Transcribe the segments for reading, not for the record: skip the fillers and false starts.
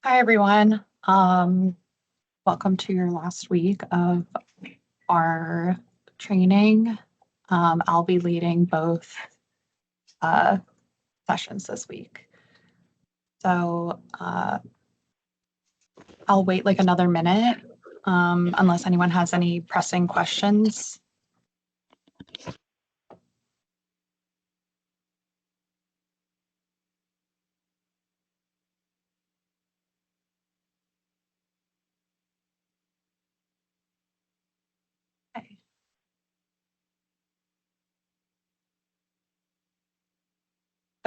Hi, everyone. Welcome to your last week of our training. I'll be leading both uh, sessions this week. So I'll wait like another minute unless anyone has any pressing questions. Okay.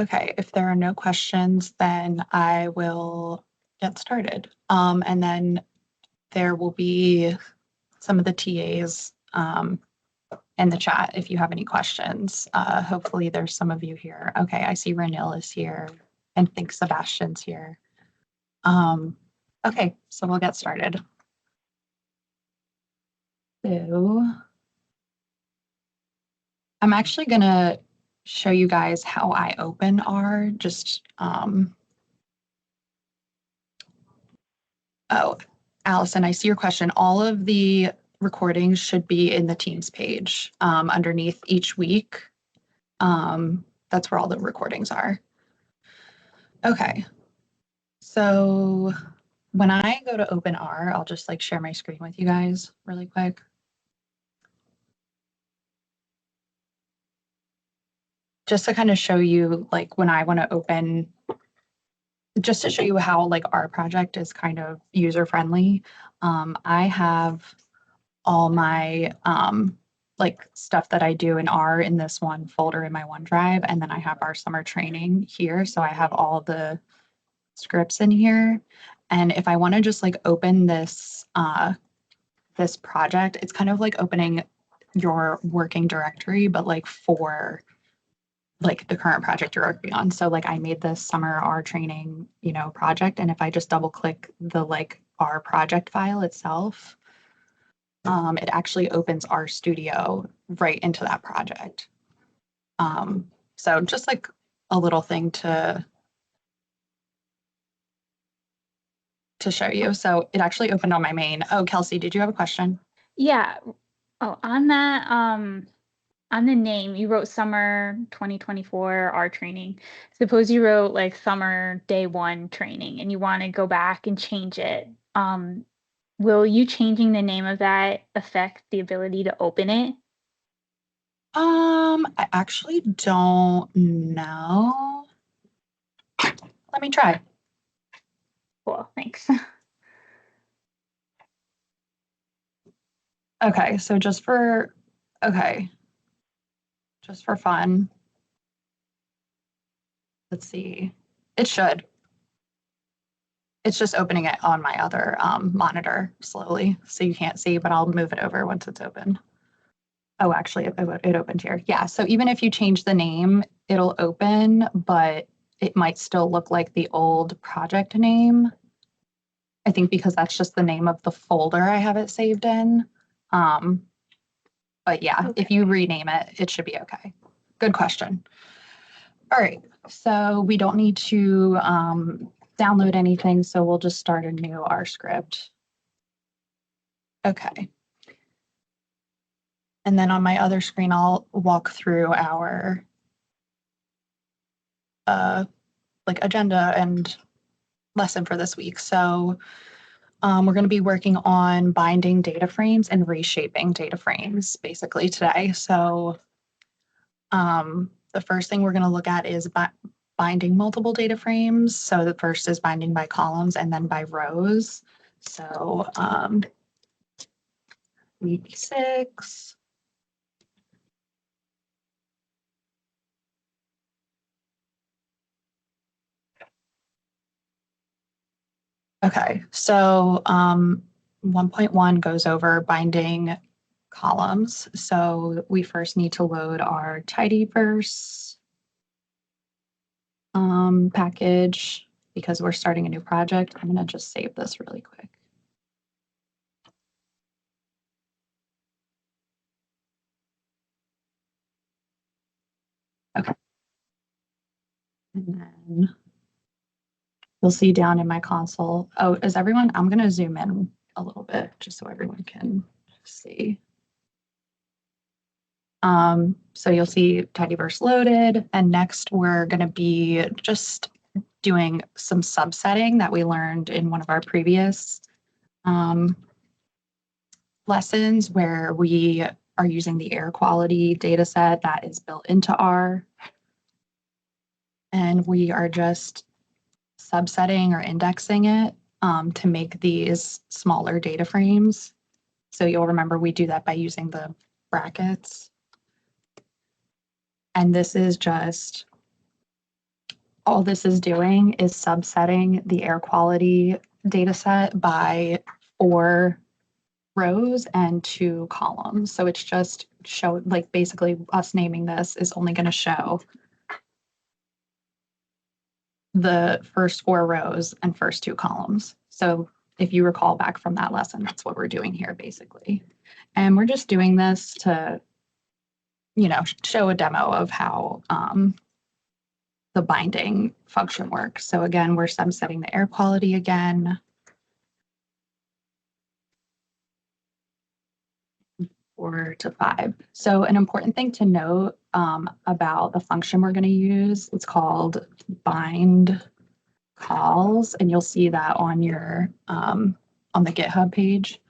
Okay, if there are no questions, then I will get started. And then there will be some of the TAs in the chat if you have any questions. Hopefully there's some of you here. Okay, I see Ranil is here and think Sebastian's here. Okay, so we'll get started. So I'm actually gonna show you guys how I open R. Oh, Allison, I see your question. All of the recordings should be in the Teams page underneath each week. That's where all the recordings are. Okay, so when I go to open R, I'll just like share my screen with you guys really quick. Just to kind of show you like when I want to open, just to show you how like our project is kind of user friendly. I have all my like stuff that I do in R in this one folder in my OneDrive, and then I have our summer training here. So I have all the scripts in here. And if I want to just like open this project, it's kind of like opening your working directory, but like for like the current project you're working on. So like I made this summer R training, project. And if I just double click the like R project file itself, it actually opens R Studio right into that project. So just like a little thing to show you. So it actually opened on my main. Oh, Kelsey, did you have a question? Yeah. Oh, on that, on the name, you wrote summer 2024 R training. Suppose you wrote like summer day one training and you want to go back and change it. Will you changing the name of that affect the ability to open it? I actually don't know. Let me try. Cool, thanks. Okay, so okay, just for fun, let's see. It should. It's just opening it on my other monitor slowly, so you can't see, but I'll move it over once it's open. Oh, actually, it opened here. Yeah, so even if you change the name, it'll open, but it might still look like the old project name. I think because that's just the name of the folder I have it saved in. Um, but yeah, if you rename it, it should be okay. Good question. All right, so we don't need to download anything, so we'll just start a new R script. Okay. And then on my other screen, I'll walk through our like agenda and lesson for this week. So we're going to be working on binding data frames and reshaping data frames basically today. So the first thing we're going to look at is binding multiple data frames. So the first is binding by columns and then by rows. So week 6. Okay, so 1.1 goes over binding columns. So we first need to load our tidyverse package because we're starting a new project. I'm going to just save this really quick. Okay. And then You'll see down in my console. Oh, is everyone? I'm going to zoom in a little bit just so everyone can see. So you'll see Tidyverse loaded, and next we're going to be just doing some subsetting that we learned in one of our previous lessons where we are using the air quality data set that is built into R. And we are just subsetting or indexing it to make these smaller data frames. So you'll remember we do that by using the brackets. And this is just, all this is doing is subsetting the air quality data set by 4 rows and 2 columns. So it's just like basically us naming this is only going to show the first 4 rows and first 2 columns. So if you recall back from that lesson, that's what we're doing here basically. And we're just doing this to, show a demo of how the binding function works. So again, we're subsetting the air quality again. 4 to 5. So an important thing to note about the function we're going to use, it's called bind calls, and you'll see that on your on the GitHub page.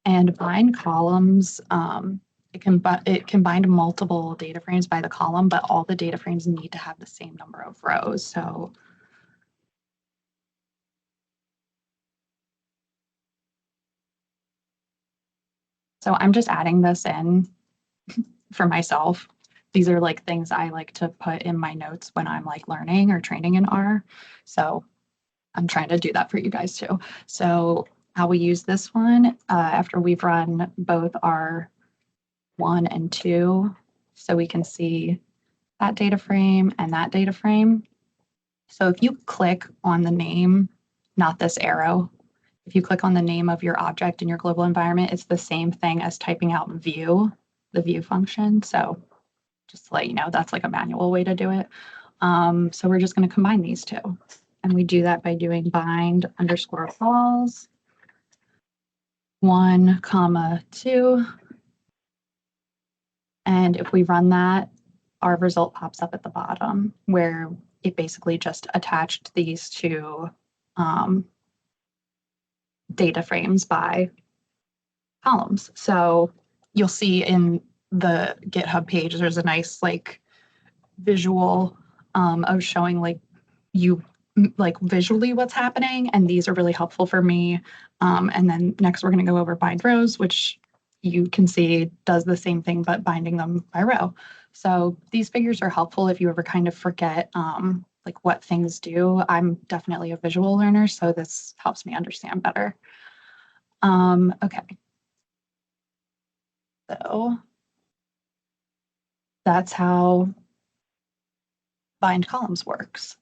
And bind columns, it can bind multiple data frames by the column, but all the data frames need to have the same number of rows. So I'm just adding this in for myself. These are like things I like to put in my notes when I'm like learning or training in R. So I'm trying to do that for you guys too. So how we use this one after we've run both our 1 and 2, so we can see that data frame and that data frame. So if you click on the name, not this arrow, if you click on the name of your object in your global environment, it's the same thing as typing out view, the view function. So just to let you know, that's like a manual way to do it. So we're just going to combine these two. And we do that by doing bind underscore calls 1, 2. And if we run that, our result pops up at the bottom where it basically just attached these two data frames by columns. So you'll see in the GitHub page, there's a nice like visual of showing like visually what's happening. And these are really helpful for me. And then next we're going to go over bind rows, which you can see does the same thing, but binding them by row. So these figures are helpful if you ever kind of forget like what things do. I'm definitely a visual learner, so this helps me understand better. Okay. So that's how bind columns works.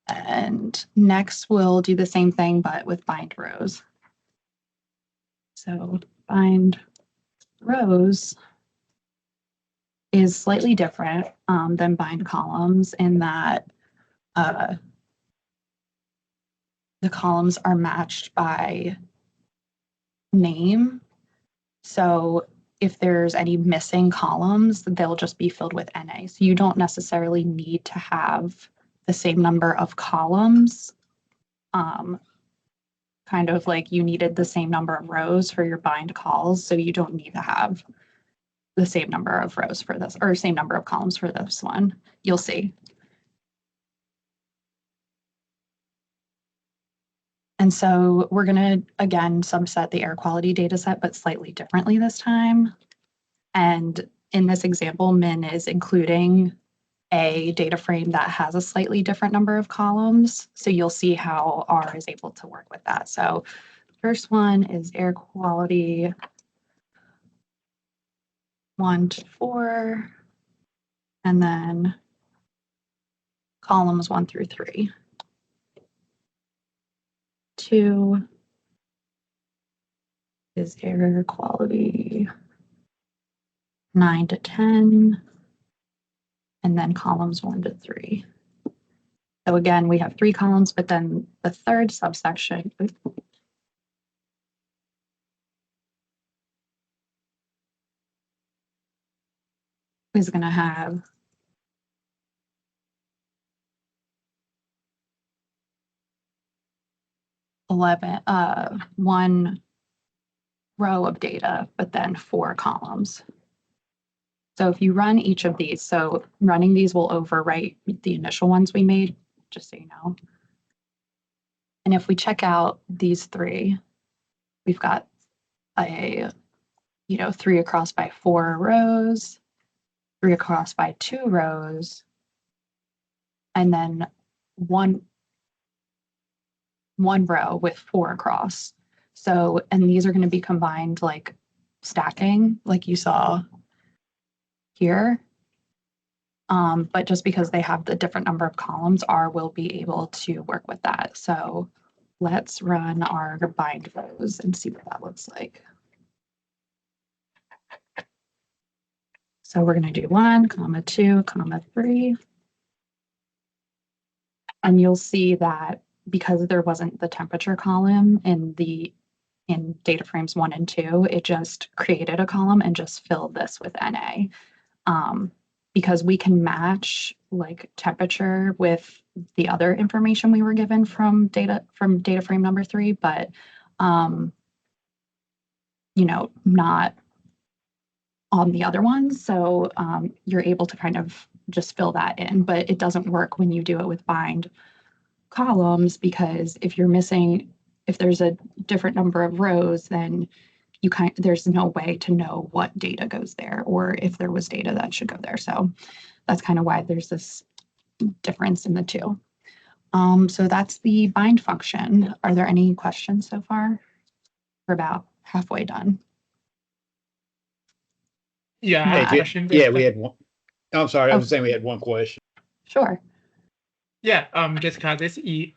And next we'll do the same thing, but with bind rows. So bind rows is slightly different than bind columns in that the columns are matched by name. So if there's any missing columns, they'll just be filled with NA. So you don't necessarily need to have the same number of columns. Kind of like you needed the same number of rows for your bind calls, so you don't need to have the same number of rows for this, or same number of columns for this one. You'll see. And so we're going to, again, subset the air quality data set, but slightly differently this time. And in this example, Min is including a data frame that has a slightly different number of columns. So you'll see how R is able to work with that. So first one is air quality 1 to 4, and then columns 1 through 3. 2 is air quality 9 to 10, and then columns 1 to 3. So again, we have 3 columns, but then the third subsection is going to have one row of data, but then 4 columns. So if you run each of these, so running these will overwrite the initial ones we made, just so you know. And if we check out these 3, we've got a, 3 across by 4 rows, 3 across by 2 rows, and then one row with 4 across. So, and these are going to be combined like stacking, like you saw here. But just because they have the different number of columns, R will be able to work with that. So let's run our bind rows and see what that looks like. So we're going to do 1, 2, 3. And you'll see that because there wasn't the temperature column in data frames 1 and 2, it just created a column and just filled this with NA. Because we can match like temperature with the other information we were given from data frame number 3, but not on the other ones. So you're able to kind of just fill that in, but it doesn't work when you do it with bind columns, because if there's a different number of rows, then there's no way to know what data goes there or if there was data that should go there. So that's kind of why there's this difference in the two. So that's the bind function. Are there any questions so far? We're about halfway done. Yeah, I had a question. Yeah, we had one. I'm sorry, I was Oh. saying we had one question. Sure. Yeah, Jessica, this is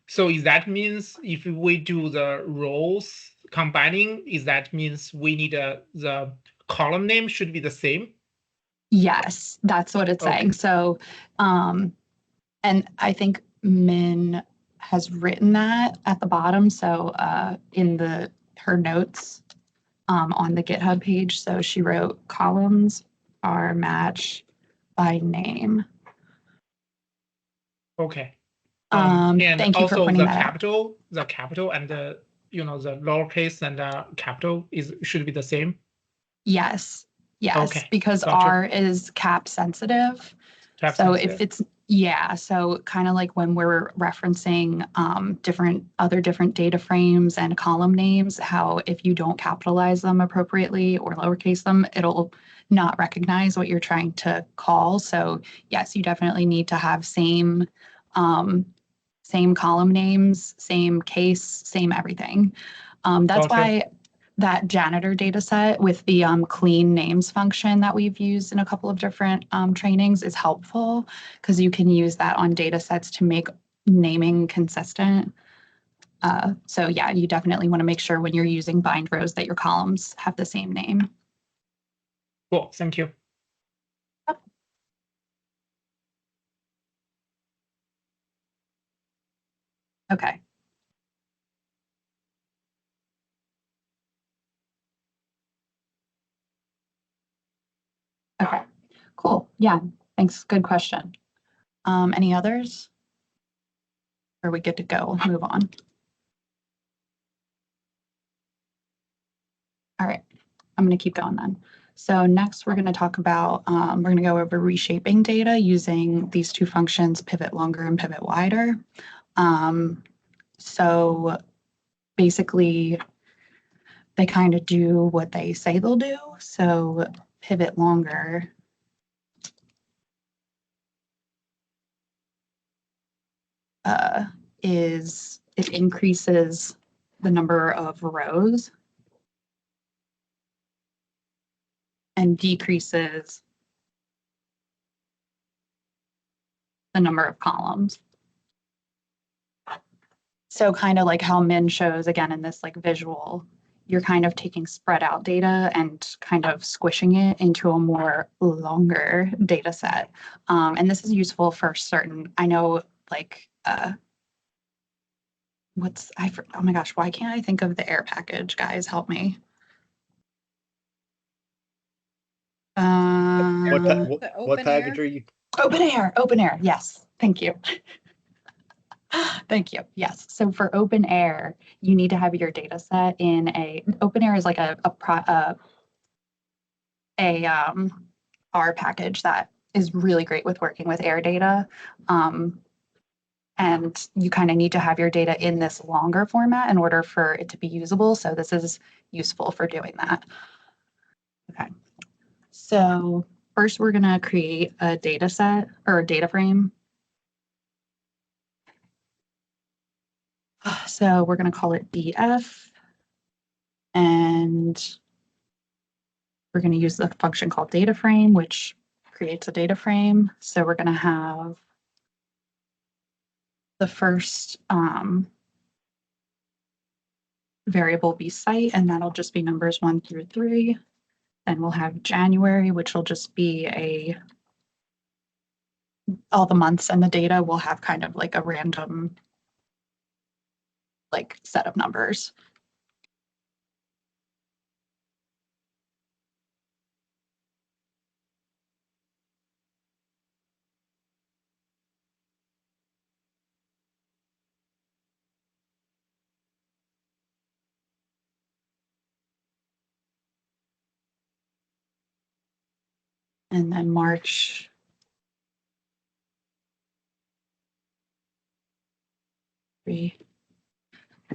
so is that means if we do the rows combining, is that means we need the column name should be the same? Yes, that's what it's saying. So, and I think Min has written that at the bottom. So, in her notes on the GitHub page. So she wrote columns are matched by name. Okay. And and thank you for also pointing the that capital, and the the lowercase and the capital should be the same. Yes. Yes, Okay, because gotcha. R is cap sensitive. Cap So sensitive. if it's, so kind of like when we're referencing different data frames and column names, how if you don't capitalize them appropriately or lowercase them, it'll not recognize what you're trying to call. So yes, you definitely need to have same column names, same case, same everything. That's Gotcha. why that janitor data set with the clean names function that we've used in a couple of different trainings is helpful, because you can use that on data sets to make naming consistent. So yeah, you definitely want to make sure when you're using bind rows that your columns have the same name. Cool, thank you. Okay. Okay, cool. Yeah, thanks. Good question. Any others? Are we good to go? We'll move on. All right, I'm going to keep going then. So next we're going to talk about, we're going to go over reshaping data using these two functions, pivot longer and pivot wider. So basically they kind of do what they say they'll do. So pivot longer it increases the number of rows and decreases the number of columns. So kind of like how Min shows again in this like visual, you're kind of taking spread out data and kind of squishing it into a more longer data set. And this is useful for certain, I know like, oh my gosh, why can't I think of the air package? Guys, help me. What, Um, what, The what open package air? are you? open air. Yes. Thank you. Thank you. Yes. So for open air, you need to have your data set in open air is like a R package that is really great with working with air data. And you kind of need to have your data in this longer format in order for it to be usable. So this is useful for doing that. Okay. So first we're going to create a data set or a data frame. So we're going to call it DF. And we're going to use the function called data frame, which creates a data frame. So we're going to have the first variable be site, and that'll just be numbers 1 through 3. Then we'll have January, which will just be all the months, and the data will have kind of like a random like set of numbers. And then March.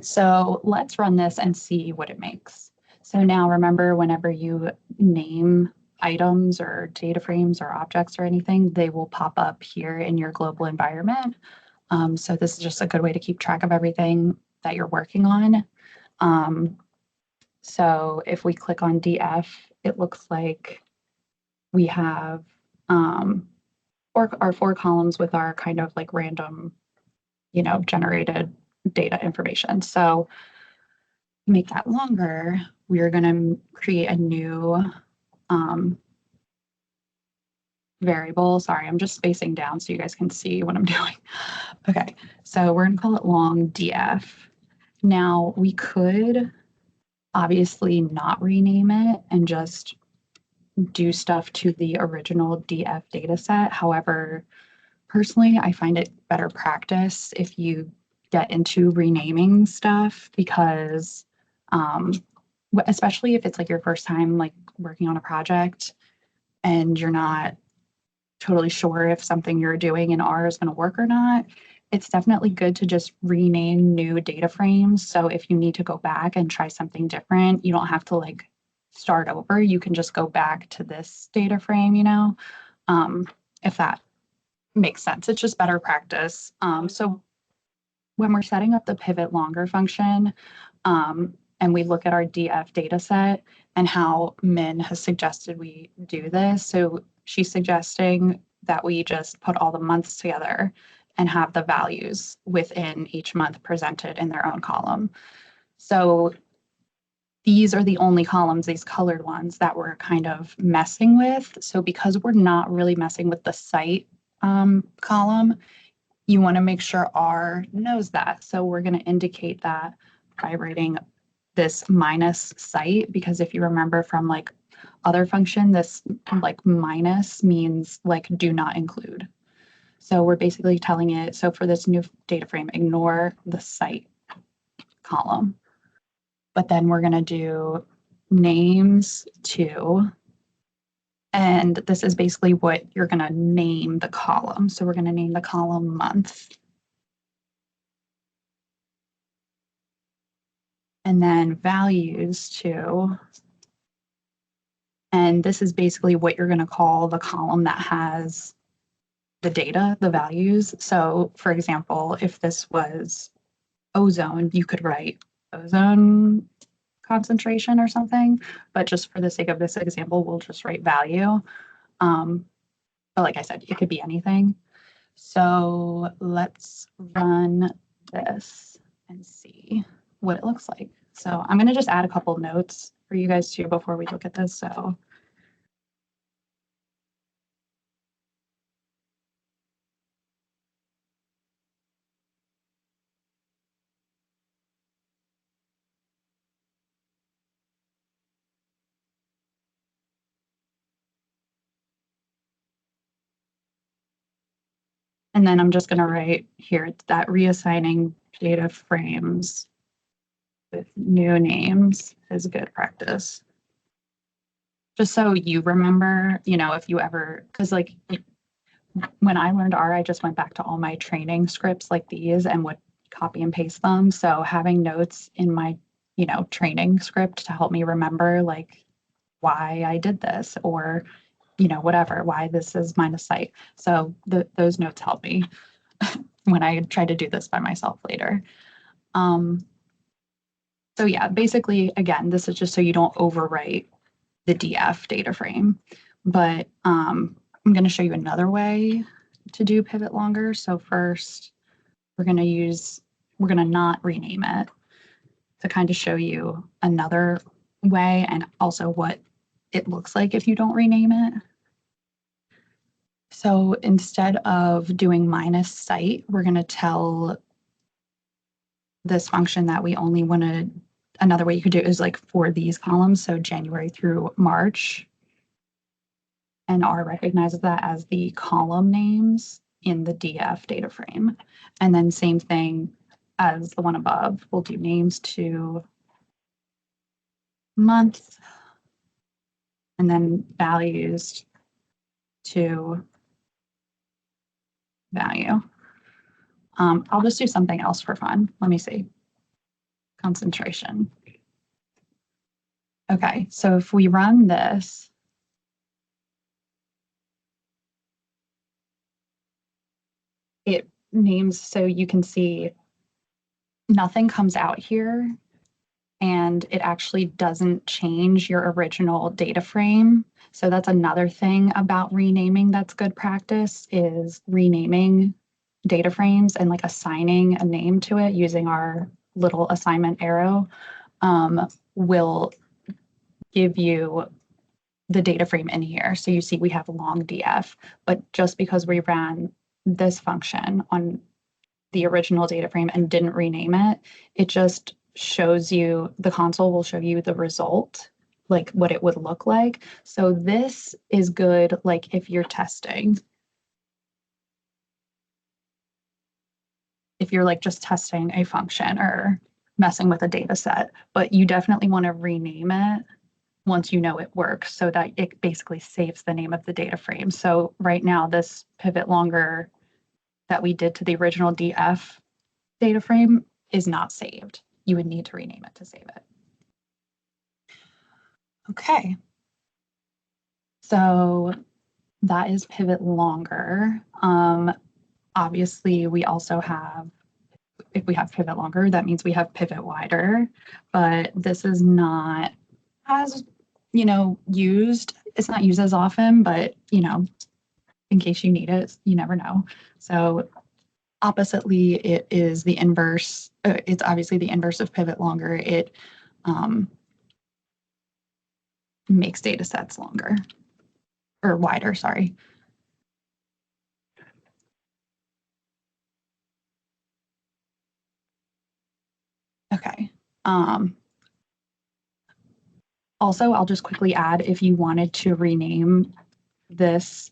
So let's run this and see what it makes. So now remember, whenever you name items or data frames or objects or anything, they will pop up here in your global environment. So this is just a good way to keep track of everything that you're working on. So if we click on DF, it looks like we have our 4 columns with our kind of like random, generated data information. So to make that longer, we are going to create a new variable. Sorry, I'm just spacing down so you guys can see what I'm doing. Okay, so we're going to call it long df. Now we could obviously not rename it and just do stuff to the original df data set. However, personally, I find it better practice if you get into renaming stuff because especially if it's like your first time like working on a project and you're not totally sure if something you're doing in R is going to work or not, it's definitely good to just rename new data frames. So if you need to go back and try something different, you don't have to like start over. You can just go back to this data frame, if that makes sense. It's just better practice. So when we're setting up the pivot longer function, and we look at our DF data set and how Min has suggested we do this. So she's suggesting that we just put all the months together and have the values within each month presented in their own column. So these are the only columns, these colored ones, that we're kind of messing with. So because we're not really messing with the site column, you want to make sure R knows that. So we're going to indicate that by writing this minus site, because if you remember from like other function, this like minus means like do not include. So we're basically telling it, so for this new data frame, ignore the site column. But then we're going to do names too. And this is basically what you're going to name the column. So we're going to name the column month. And then values too. And this is basically what you're going to call the column that has the data, the values. So for example, if this was ozone, you could write ozone concentration or something, but just for the sake of this example, we'll just write value. But like I said, it could be anything. So let's run this and see what it looks like. So I'm going to just add a couple of notes for you guys too before we look at this. So And then I'm just going to write here that reassigning data frames with new names is good practice. Just so you remember, you know, if you ever, because like when I learned R, I just went back to all my training scripts like these and would copy and paste them. So having notes in my, you know, training script to help me remember like why I did this or, you know, whatever, why this is minus site. So those notes help me when I try to do this by myself later. So yeah, basically, again, this is just so you don't overwrite the DF data frame. But I'm going to show you another way to do pivot longer. So first, we're going to not rename it to kind of show you another way and also what it looks like if you don't rename it. So instead of doing minus site, we're going to tell this function that we only want to, another way you could do it is like for these columns, so January through March. And R recognizes that as the column names in the DF data frame. And then same thing as the one above, we'll do names to month and then values to value. I'll just do something else for fun. Let me see. Concentration. Okay, so if we run this, it names, so you can see nothing comes out here and it actually doesn't change your original data frame. So that's another thing about renaming that's good practice is renaming data frames and like assigning a name to it using our little assignment arrow will give you the data frame in here. So you see we have long DF, but just because we ran this function on the original data frame and didn't rename it, it just shows you, the console will show you the result, like what it would look like. So this is good, like if you're testing. If you're like just testing a function or messing with a data set, but you definitely want to rename it once you know it works so that it basically saves the name of the data frame. So right now, this pivot longer that we did to the original DF data frame is not saved. You would need to rename it to save it. Okay. So that is pivot longer. Obviously, we also have, if we have pivot longer, that means we have pivot wider, but this is not as, you know, used. It's not used as often, but, you know, in case you need it, you never know. So oppositely, it is the inverse. It's obviously the inverse of pivot longer. It makes data sets longer or wider, sorry. Okay. Also, I'll just quickly add, if you wanted to rename this,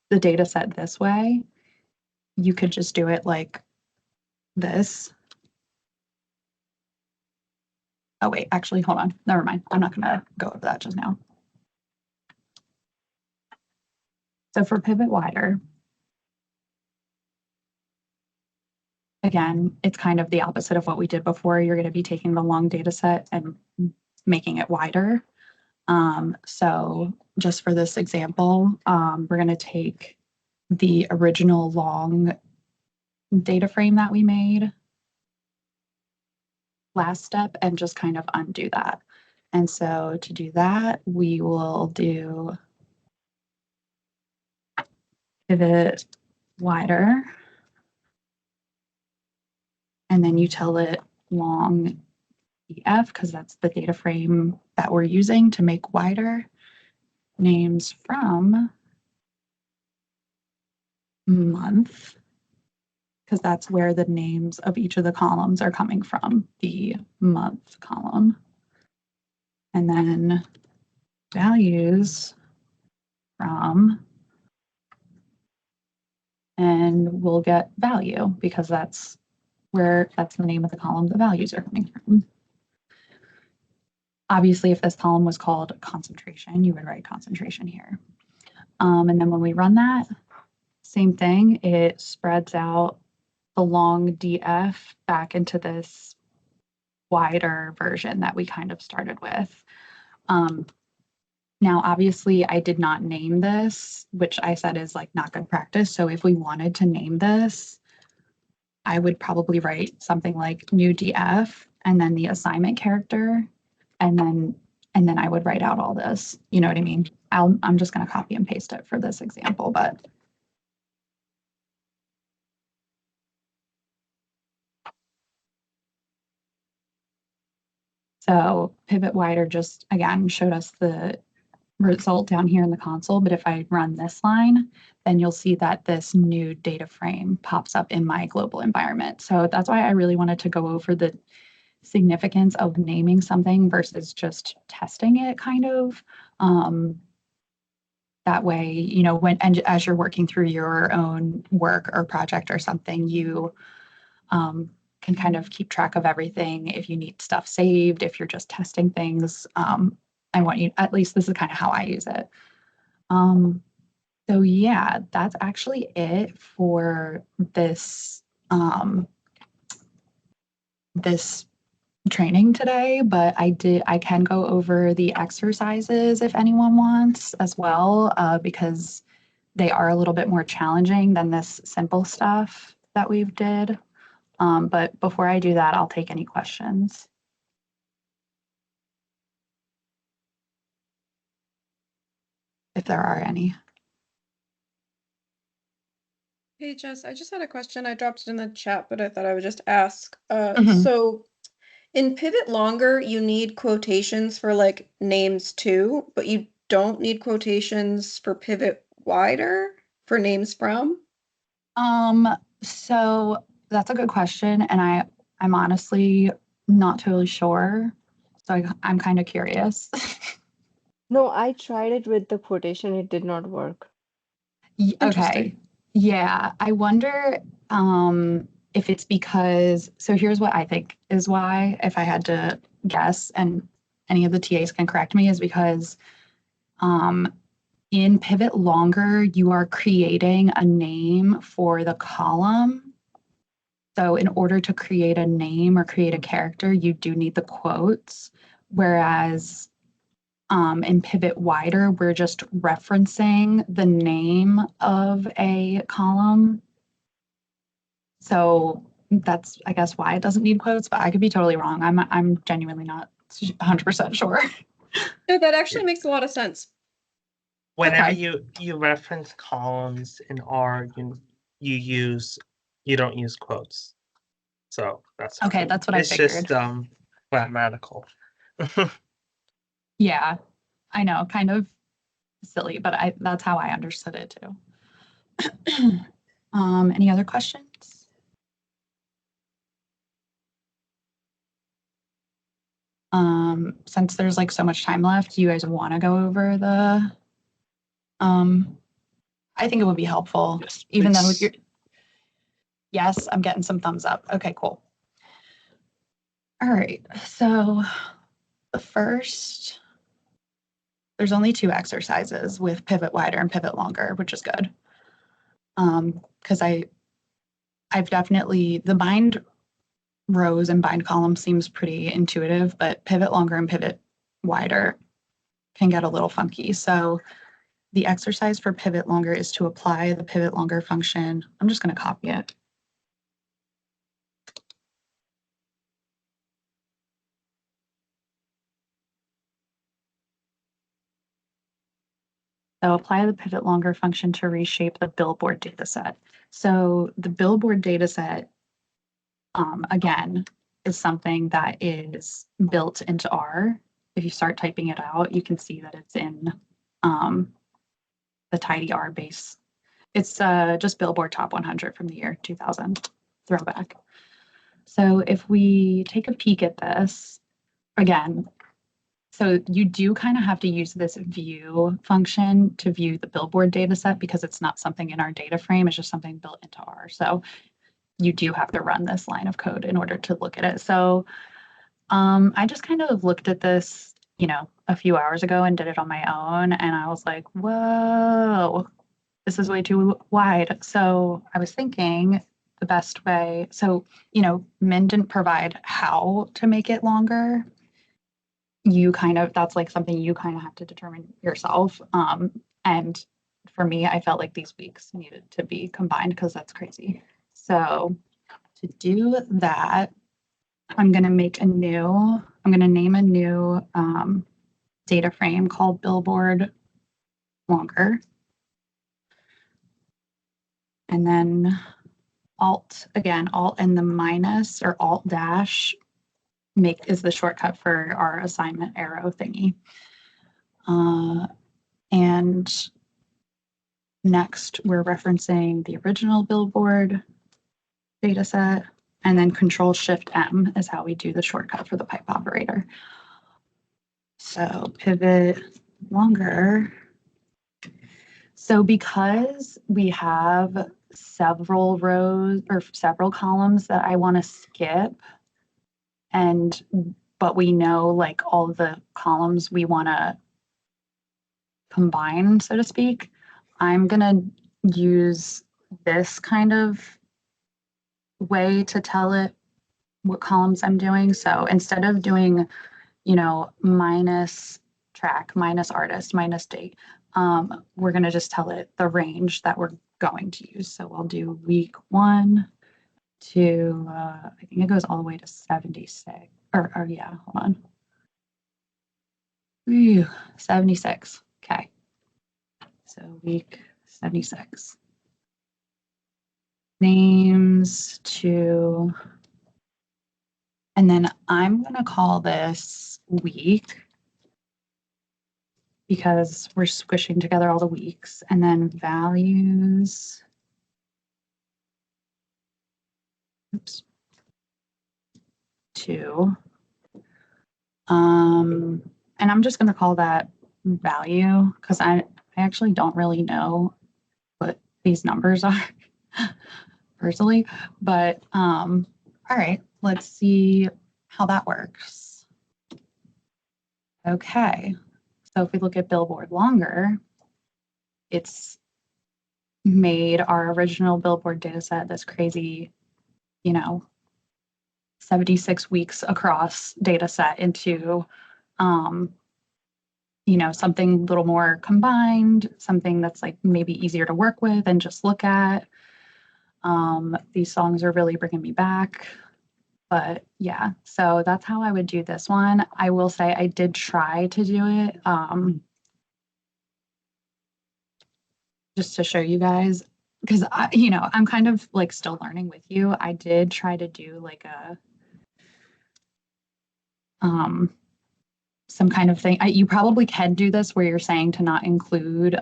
the data set this way, you could just do it like this. Oh, wait, actually, hold on. Never mind. I'm not going to go over that just now. So for pivot wider, again, it's kind of the opposite of what we did before. You're going to be taking the long data set and making it wider. So just for this example, we're going to take the original long data frame that we made last step and just kind of undo that. And so to do that, we will do pivot wider. And then you tell it long DF because that's the data frame that we're using to make wider. Names from month, because that's where the names of each of the columns are coming from, the month column. And then values from and we'll get value because that's the name of the column the values are coming from. Obviously, if this column was called concentration, you would write concentration here. And then when we run that, same thing, it spreads out the long df back into this wider version that we kind of started with. Now, obviously, I did not name this, which I said is like not good practice. So if we wanted to name this, I would probably write something like new df and then the assignment character, and then I would write out all this. You know what I mean? I'm just going to copy and paste it for this example, but so pivot wider just again showed us the result down here in the console, but if I run this line, then you'll see that this new data frame pops up in my global environment. So that's why I really wanted to go over the significance of naming something versus just testing it kind of. That way, you know, as you're working through your own work or project or something, you can kind of keep track of everything. If you need stuff saved, if you're just testing things, I want you, at least this is kind of how I use it. So yeah, that's actually it for this, this training today, but I can go over the exercises if anyone wants as well, because they are a little bit more challenging than this simple stuff that we've did. But before I do that, I'll take any questions. If there are any. Hey Jess, I just had a question. I dropped it in the chat, but I thought I would just ask. Mhm. So in Pivot Longer, you need quotations for like names too, but you don't need quotations for Pivot Wider for names from? So that's a good question, and I'm honestly not totally sure. So I'm kind of curious. No, I tried it with the quotation. It did not work. Okay. Interesting. Yeah, I wonder if it's because, so here's what I think is why, if I had to guess, and any of the TAs can correct me, is because in Pivot Longer, you are creating a name for the column. So in order to create a name or create a character, you do need the quotes. Whereas in Pivot Wider, we're just referencing the name of a column. So that's, I guess, why it doesn't need quotes, but I could be totally wrong. I'm genuinely not 100% sure. No, that actually makes a lot of sense. Whenever Okay. you reference columns in R, you don't use quotes. So that's Okay, fine. that's what I It's figured. just grammatical. Yeah, I know, kind of silly, but that's how I understood it too. Any other questions? Since there's like so much time left, do you guys want to go over the, I think it would be helpful, Yes, even though please. you're, yes, I'm getting some thumbs up. Okay, cool. All right, so the first, there's only 2 exercises with Pivot Wider and Pivot Longer, which is good. Because I've definitely, the bind rows and bind columns seems pretty intuitive, but Pivot Longer and Pivot Wider can get a little funky. So the exercise for Pivot Longer is to apply the Pivot Longer function. I'm just going to copy it. So apply the Pivot Longer function to reshape the Billboard dataset. So the Billboard dataset, again, is something that is built into R. If you start typing it out, you can see that it's in the tidyr base. It's just Billboard Top 100 from the year 2000, throwback. So if we take a peek at this, again, So you do kind of have to use this view function to view the Billboard data set because it's not something in our data frame, it's just something built into R. So you do have to run this line of code in order to look at it. So I just kind of looked at this, you know, a few hours ago and did it on my own. And I was like, whoa, this is way too wide. So I was thinking the best way. So, you know, Min didn't provide how to make it longer. You kind of, that's like something you kind of have to determine yourself. And for me, I felt like these weeks needed to be combined because that's crazy. So to do that, I'm going to name a new data frame called Billboard Longer. And then Alt and the minus or Alt dash is the shortcut for our assignment arrow thingy. And next we're referencing the original Billboard data set, and then Control Shift M is how we do the shortcut for the pipe operator. So pivot longer. So because we have several rows or several columns that I want to skip, but we know like all the columns we want to combine, so to speak, I'm going to use this kind of way to tell it what columns I'm doing. So instead of doing, you know, minus track, minus artist, minus date, we're going to just tell it the range that we're going to use. So I'll do week 1 to, I think it goes all the way to 76, or yeah, hold on. Ooh, 76, okay. So week 76. Names to, and then I'm going to call this week because we're squishing together all the weeks, and then values. Oops. 2. And I'm just going to call that value because I actually don't really know what these numbers are personally, but all right, let's see how that works. Okay, so if we look at Billboard Longer, it's made our original Billboard data set, this crazy, you know, 76 weeks across data set into, you know, something a little more combined, something that's like maybe easier to work with and just look at. These songs are really bringing me back. But yeah, so that's how I would do this one. I will say I did try to do it just to show you guys, because I'm kind of like still learning with you. I did try to do like a some kind of thing. You probably can do this where you're saying to not include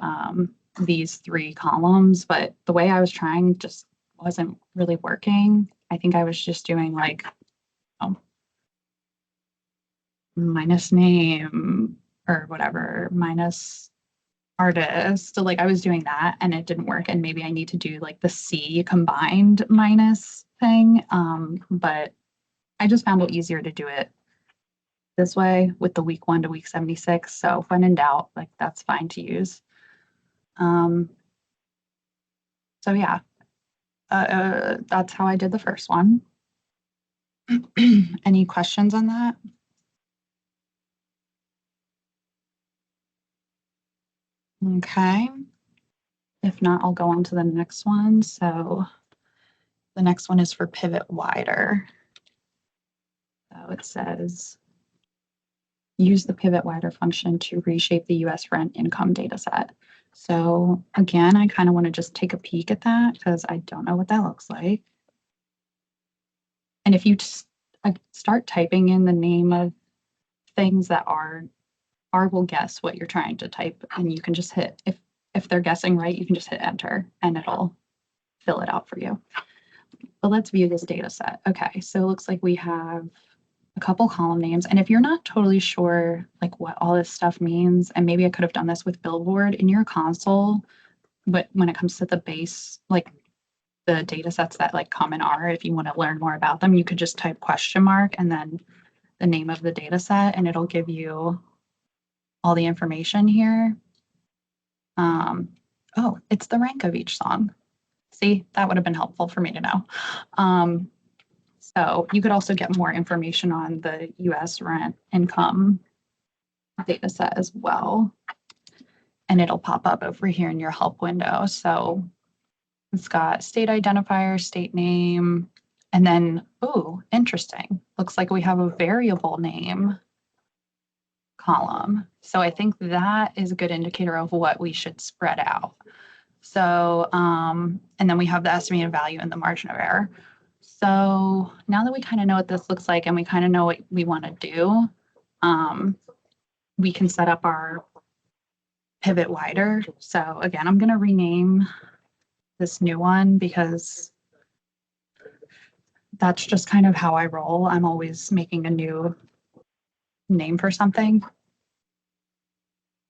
these 3 columns, but the way I was trying just wasn't really working. I think I was just doing like minus name or whatever, minus artist. So like I was doing that and it didn't work, and maybe I need to do like the C combined minus thing. But I just found it easier to do it this way with the week 1 to week 76. So when in doubt, like that's fine to use. So yeah, that's how I did the first one. Any questions on that? Okay. If not, I'll go on to the next one. So the next one is for pivot wider. So it says, use the pivot wider function to reshape the US rent income data set. So again, I kind of want to just take a peek at that because I don't know what that looks like. And if you just start typing in the name of things that R will guess what you're trying to type, and you can just hit, if they're guessing right, you can just hit enter and it'll fill it out for you. But let's view this data set. Okay, so it looks like we have a couple column names. And if you're not totally sure like what all this stuff means, and maybe I could have done this with Billboard in your console, but when it comes to the base, like the data sets that like come in R, if you want to learn more about them, you could just type question mark and then the name of the data set, and it'll give you all the information here. Oh, it's the rank of each song. See, that would have been helpful for me to know. So you could also get more information on the US rent income data set as well. And it'll pop up over here in your help window. So it's got state identifier, state name, and then, oh, interesting. Looks like we have a variable name column. So I think that is a good indicator of what we should spread out. So, and then we have the estimated value and the margin of error. So now that we kind of know what this looks like and we kind of know what we want to do, we can set up our pivot wider. So again, I'm going to rename this new one because that's just kind of how I roll. I'm always making a new name for something.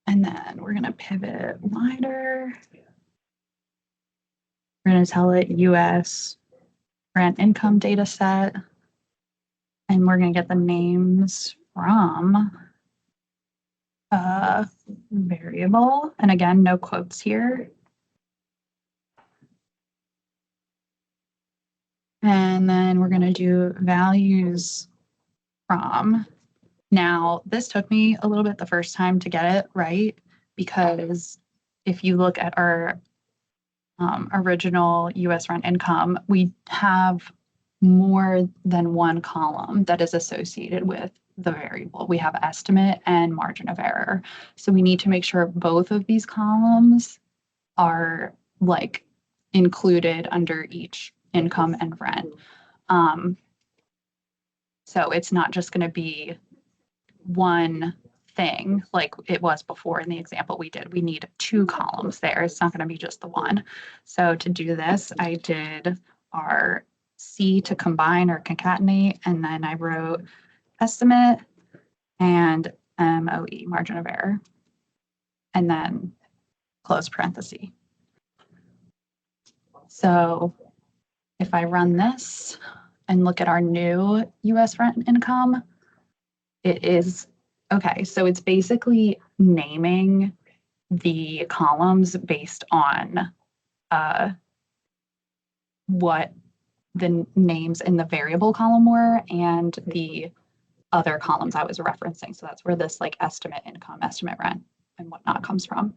And then we're going to pivot wider. We're going to tell it US rent income data set. And we're going to get the names from variable. And again, no quotes here. And then we're going to do values from. Now, this took me a little bit the first time to get it right, because if you look at our original US rent income, we have more than one column that is associated with the variable. We have estimate and margin of error. So we need to make sure both of these columns are like included under each income and rent. So it's not just going to be one thing like it was before in the example we did. We need two columns there. It's not going to be just the one. So to do this, I did our C to combine or concatenate, and then I wrote estimate and MOE, margin of error, and then close parenthesis. So if I run this and look at our new US rent income, it is, okay, so it's basically naming the columns based on what the names in the variable column were and the other columns I was referencing. So that's where this like estimate income, estimate rent, and whatnot comes from.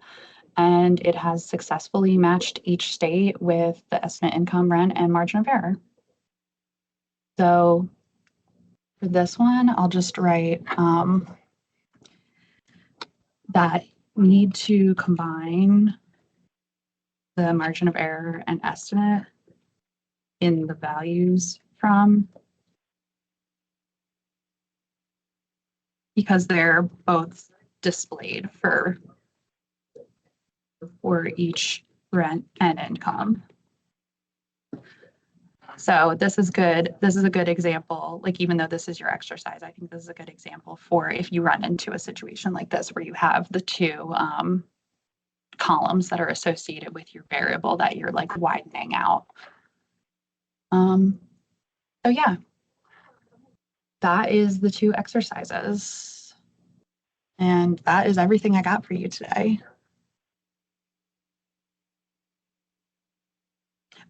And it has successfully matched each state with the estimate income, rent, and margin of error. So for this one, I'll just write that we need to combine the margin of error and estimate in the values from, because they're both displayed for each rent and income. So this is good. This is a good example. Like, even though this is your exercise, I think this is a good example for if you run into a situation like this where you have the two columns that are associated with your variable that you're like widening out. So yeah, that is the two exercises. And that is everything I got for you today.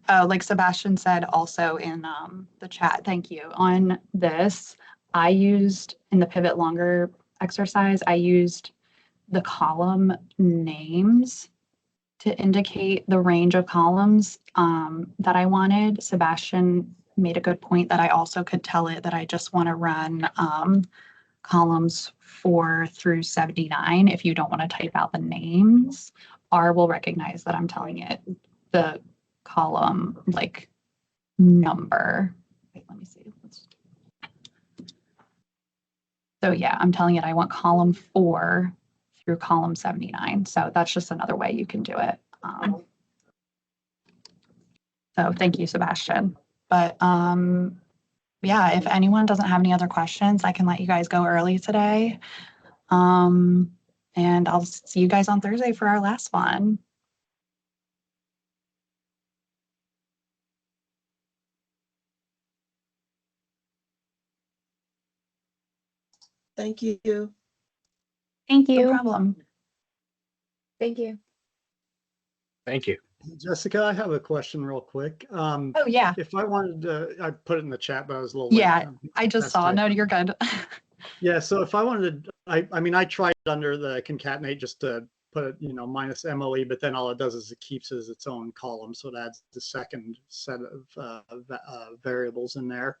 Like Sebastian said also in the chat, thank you. On this, I used, in the pivot longer exercise, I used the column names to indicate the range of columns that I wanted. Sebastian made a good point that I also could tell it that I just want to run columns 4 through 79. If you don't want to type out the names, R will recognize that I'm telling it the column like number. Wait, let me see. So yeah, I'm telling it I want column 4 through column 79. So that's just another way you can do it. So thank you, Sebastian. But Yeah, if anyone doesn't have any other questions, I can let you guys go early today. And I'll see you guys on Thursday for our last one. Thank you. Thank No you. problem. Thank you. Thank you. Jessica, I have a question real quick. Oh, yeah. If I wanted to, I put it in the chat, but I was a little late. Yeah, I just That's saw. right. No, you're good. Yeah, so if I wanted to, I mean, I tried under the concatenate just to put it, minus MOE, but then all it does is it keeps it as its own column. So it adds the second set of variables in there.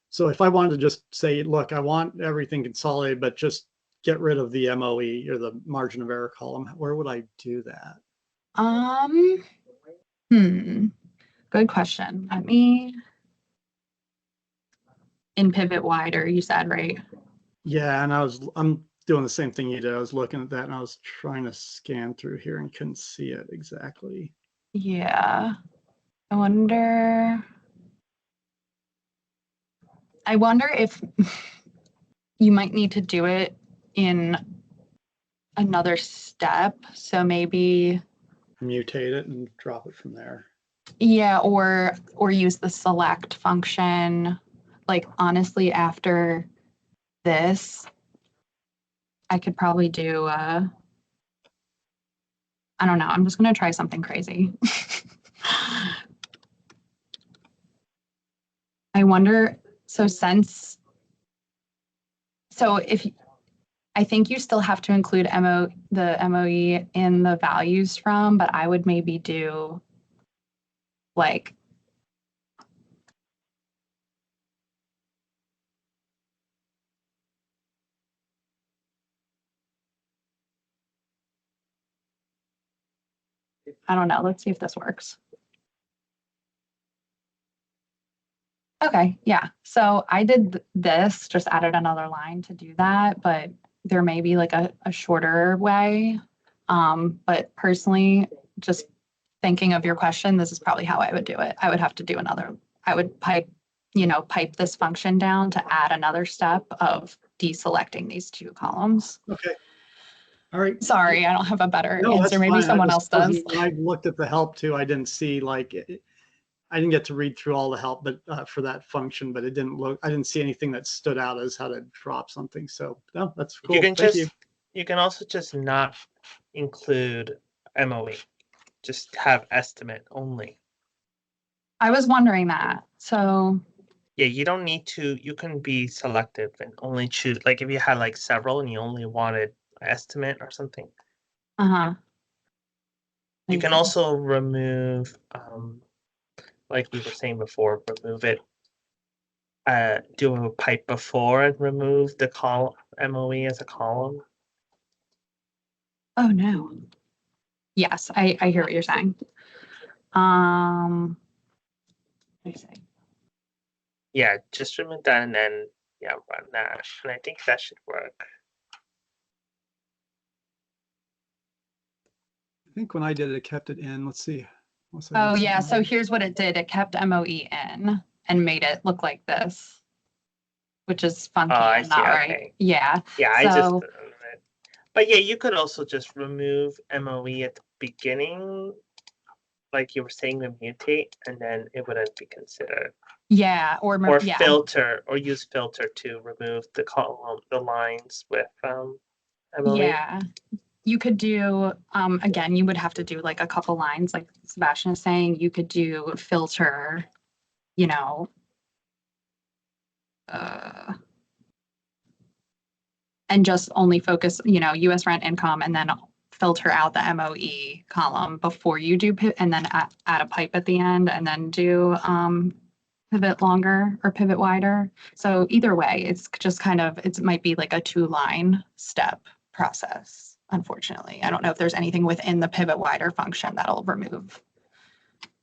So if I wanted to just say, look, I want everything consolidated, but just get rid of the MOE or the margin of error column, where would I do that? Good question. In pivot wider, you said, right? Yeah, and I'm doing the same thing you did. I was looking at that and I was trying to scan through here and couldn't see it exactly. Yeah. I wonder if you might need to do it in another step. So maybe, Mutate it and drop it from there. yeah, or use the select function. Like honestly, after this, I could probably do I don't know. I'm just gonna try something crazy. I wonder, so if I think you still have to include the MOE in the values from, but I would maybe do like I don't know. Let's see if this works. Okay, yeah. So I did this, just added another line to do that, but there may be like a shorter way. But personally, just thinking of your question, this is probably how I would do it. I would have to do I would pipe this function down to add another step of deselecting these two columns. Okay. All right. Sorry, I don't have a better No, that's answer. Maybe fine. someone else does. When I looked at the help too, I didn't see I didn't get to read through all the help, but for that function, but I didn't see anything that stood out as how to drop something. So no, that's cool. You can Thank you. you can also just not include MOE. Just have estimate only. I was wondering that. So Yeah, you don't need to, you can be selective and only choose, like if you had like several and you only wanted estimate or something. You can also remove, like we were saying before, remove it, do a pipe before and remove the column, MOE as a column. Oh no. Yes, I hear what you're saying. Let me see. Yeah, just remove that and then, yeah, run that. And I think that should work. I think when I did it, it kept it in. Let's see. Oh yeah, so here's what it did. It kept MOE in and made it look like this, which is funky I and not see, right. okay. Yeah. Yeah, I just, So but yeah, you could also just remove MOE at the beginning, like you were saying, the mutate, and then it wouldn't be considered. yeah, or yeah. Filter, or use filter to remove the column, the lines with MOE. Yeah. You could do, again, you would have to do like a couple lines, like Sebastian is saying, you could do filter, and just only focus, US rent income and then filter out the MOE column before you do, and then add a pipe at the end and then do pivot longer or pivot wider. So either way, it's just it might be like a 2-line step process. Unfortunately, I don't know if there's anything within the pivot wider function that'll remove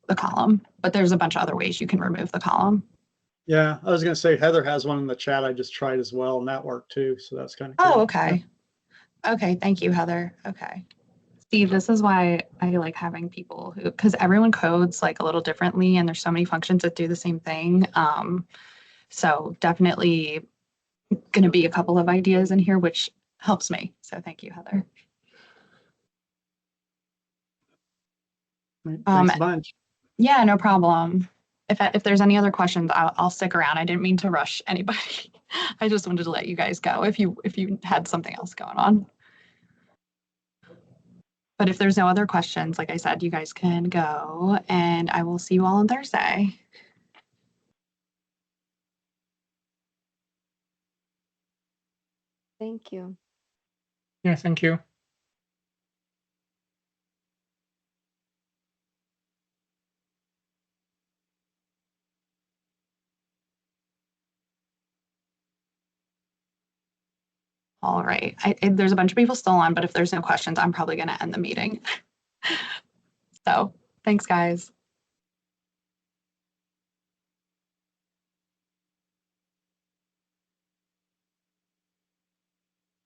the column, but there's a bunch of other ways you can remove the column. Yeah, I was going to say Heather has one in the chat I just tried as well, and that worked too. So that's kind of cool. Oh, okay. Yeah. Okay, thank you, Heather. Okay. See, this is why I like having people because everyone codes like a little differently and there's so many functions that do the same thing. So definitely going to be a couple of ideas in here, which helps me. So thank you, Heather. Right, Um, Thanks a bunch. Yeah, no problem. If there's any other questions, I'll stick around. I didn't mean to rush anybody. I just wanted to let you guys go if you had something else going on. But if there's no other questions, like I said, you guys can go, and I will see you all on Thursday. Thank you. Yeah, thank you. All right. There's a bunch of people still on, but if there's no questions, I'm probably going to end the meeting. So thanks, guys.